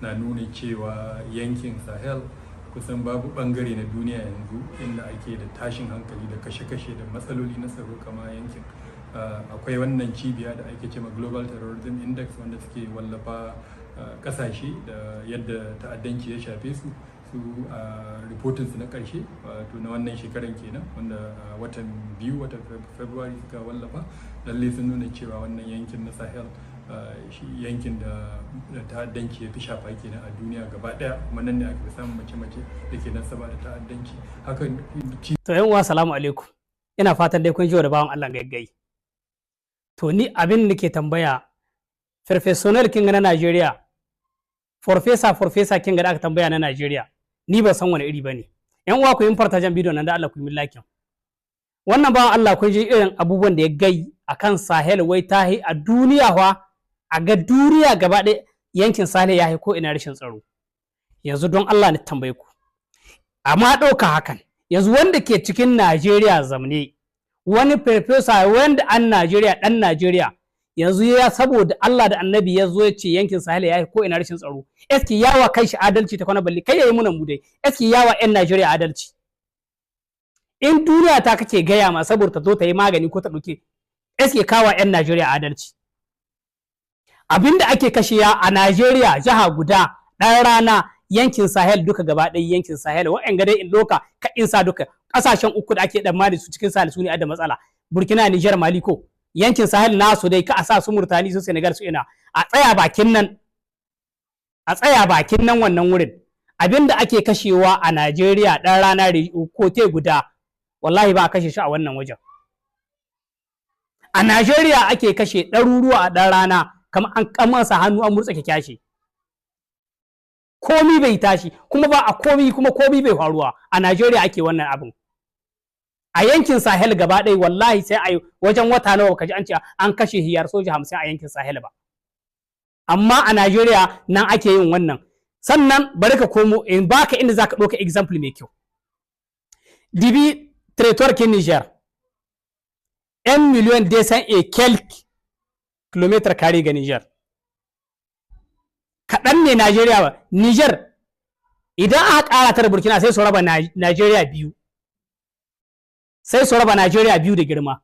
na nuna cewa yankin Sahel kusan babu bangare na duniya yanzu inda ake da tashin hankali da kashe-kashe da matsaloli na tsaro kama yankin. Akwai wannan cibiya da ake cewa Global Terrorism Index wanda suke wallafa kasashe da yadda ta'addanci ya shafe su reportinsu na ƙarshe wato na wannan shekaran kenan wanda watan biyu watan February suka wallafa, lalle sun nuna cewa wannan yankin na Sahel shi yankin da ta'addanci ya fi shafa kenan a duniya gaba daya, kuma nan ne aka samun mace-mace da ke nasaba da ta'addanci. Hakan to yan uwa salamu alaikum, ina fatan dai kun ji da bawan Allah gaggai. To ni abin da ke tambaya professional king na Najeriya, professor king da aka tambaya na Najeriya, ni ba san wani iri bane. Yan uwa ku yi fartajen bidiyon nan da Allah ku yi like. Wannan bawan Allah kun ji irin abubuwan da ya gai akan Sahel, wai tahi a duniya a ga duniya gaba ɗaya yankin Sahel ya ko ina rashin tsaro. Yanzu don Allah ni tambaye ku, amma ɗauka hakan yanzu wanda ke cikin Najeriya zamne, wani professor wanda an Najeriya ɗan Najeriya, yanzu ya saboda Allah da Annabi ya zo ya ce yankin Sahel ya ko ina rashin tsaro, eski yawa kai shi adalci ta kwana balli, kai yayi munan mu dai, eski yawa ƴan Najeriya adalci. In duniya ta kake gaya ma saboda ta zo ta yi magani ko ta ɗauke, eski kawa ƴan Najeriya adalci. Abinda ake kashiya a Najeriya jiha guda ɗan rana yankin Sahel duka gaba ɗaya yankin Sahel, wa'anga dai in doka ka insa duka ƙasashen uku da ake ɗan su cikin Sahel su ne da matsala, Burkina, Niger, Mali ko yankin Sahel nasu dai ka a sa su Murtani, su Senegal, su ina a tsaya bakin nan wannan wurin. Abinda ake kashewa a Najeriya ɗan rana kote guda, wallahi ba a kashe shi a wannan wajen. A Najeriya ake kashe ɗaruruwa a ɗan rana, kamar an kamansa hannu an murtsa kyashe. Komi bai tashi, kuma ba a komi bai faruwa. A Najeriya ake wannan abin. A yankin Sahel gaba ɗaya wallahi sai a wajen wata nawa kaji an ce an kashe hiyar soja 50 a yankin Sahel ba. Amma a Najeriya nan ake yin wannan. Sannan bari ka komo in baka inda zaka ɗauka example mai kyau. Dibi territoire kin Niger. 1 million 200 et quelques kilomètres carrés ga Niger. Kaɗan ne Najeriya ba. Niger idan aka ƙara ta da Burkina sai su raba Najeriya biyu. Sai su raba Najeriya biyu da girma.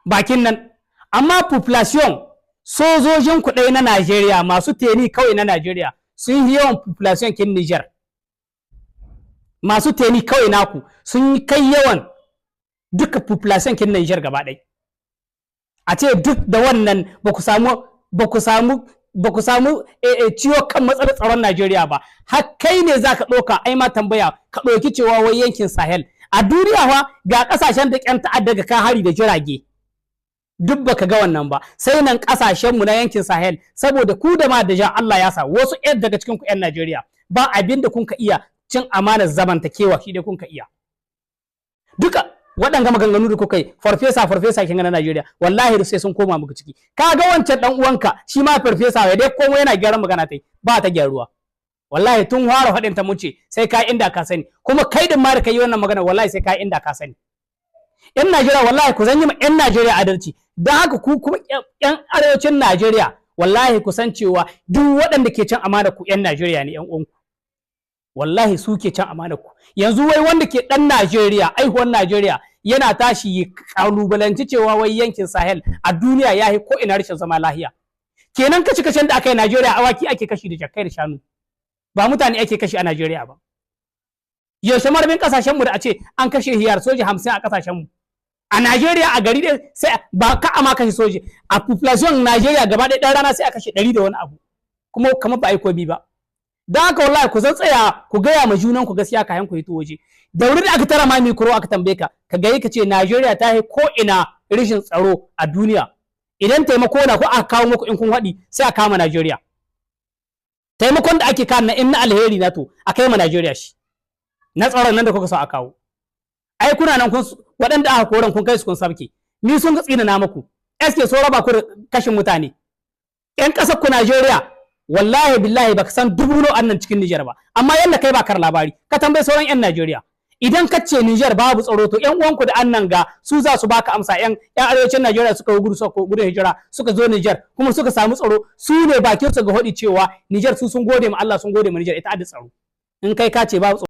Bakin nan, amma population sojojin kuɗai na Najeriya masu teni kawai na Najeriya sun yi yawan population kin Niger. Masu teni kawai naku sun kai yawan duka population kin Niger gaba ɗaya. A ce duk da wannan ba ku samu ciwo kan matsalar tsaron Najeriya ba, har kai ne za ka ɗauka ai ma tambaya ka ɗauki cewa wai yankin Sahel a duniya fa ga ƙasashen da ƙyan ta'adda ga kan hari da jirage, duk baka ga wannan ba. Sai nan ƙasashenmu na yankin Sahel, saboda ku da ma da jan Allah ya sa wasu ƴan daga cikin ku ƴan Najeriya ba abin da kun ka iya cin amanar zamantakewa, shi dai kun ka iya. Duka waɗanga maganganu da kuka yi farfesa kin na Najeriya wallahi sai sun koma muku ciki. Ka ga wancan dan uwanka shi ma farfesa ya dai komo yana gyaran magana tai ba ta gyaruwa. Wallahi tun fara faɗin ta muce sai ka inda ka sani, kuma kai din ma da kai wannan magana wallahi sai ka inda ka sani. Yan Najeriya wallahi ku zanyi ma yan Najeriya adalci, dan haka ku kuma yan arewacin Najeriya wallahi ku san cewa duk waɗanda ke cin amana ku yan Najeriya ne yan uwanku. Wallahi su ke can amana ku. Yanzu wai wanda ke ɗan Najeriya, aihuwar Najeriya yana tashi ya kalubalanci cewa wai yankin Sahel a duniya ya yi ko ina rashin zama lahiya. Kenan kashe-kashen da aka yi Najeriya awaki ake kashi da jakkai da shanu, ba mutane ake kashi a Najeriya ba. Yaushe marbin kasashenmu da a ce an kashe hiyar soja 50 a kasashenmu. A Najeriya a gari ɗaya sai ba ka ama kashe soja, a population Najeriya gaba ɗaya ɗan rana sai a kashe 100 da wani abu, kuma kamar ba a yi komi ba. Da haka wallahi ku tsaya ku gaya ma junan ku gaskiya kayan ku hito waje. Da wuri da aka tara ma mikro aka tambaye ka gayi ka ce Najeriya ta yi ko ina rishin tsaro a duniya. Idan taimako na ko aka kawo muku in kun haɗi sai a kama Najeriya. Taimakon da ake kawo na in na alheri na to a kai ma Najeriya shi. Na tsaron nan da kuka so a kawo. Ai kuna nan kun waɗanda aka koran kun kai su kun sabke. Ni sun tsina na muku. SK so raba ku da kashin mutane. ƴan ƙasar ku Najeriya wallahi billahi baka san dubu no annan cikin Niger ba, amma yalla kai ba kar labari ka tambaye sauran yan Najeriya. idan ka ce Niger babu tsaro to ƴan uwanku da annan ga su za su baka amsa ƴan arewacin Najeriya suka gudu suka gudu hijira suka zo Niger kuma suka samu tsaro su ne bakin su ga hodi cewa Niger su sun gode ma Allah sun gode ma Niger ita da tsaro in kai ka ce babu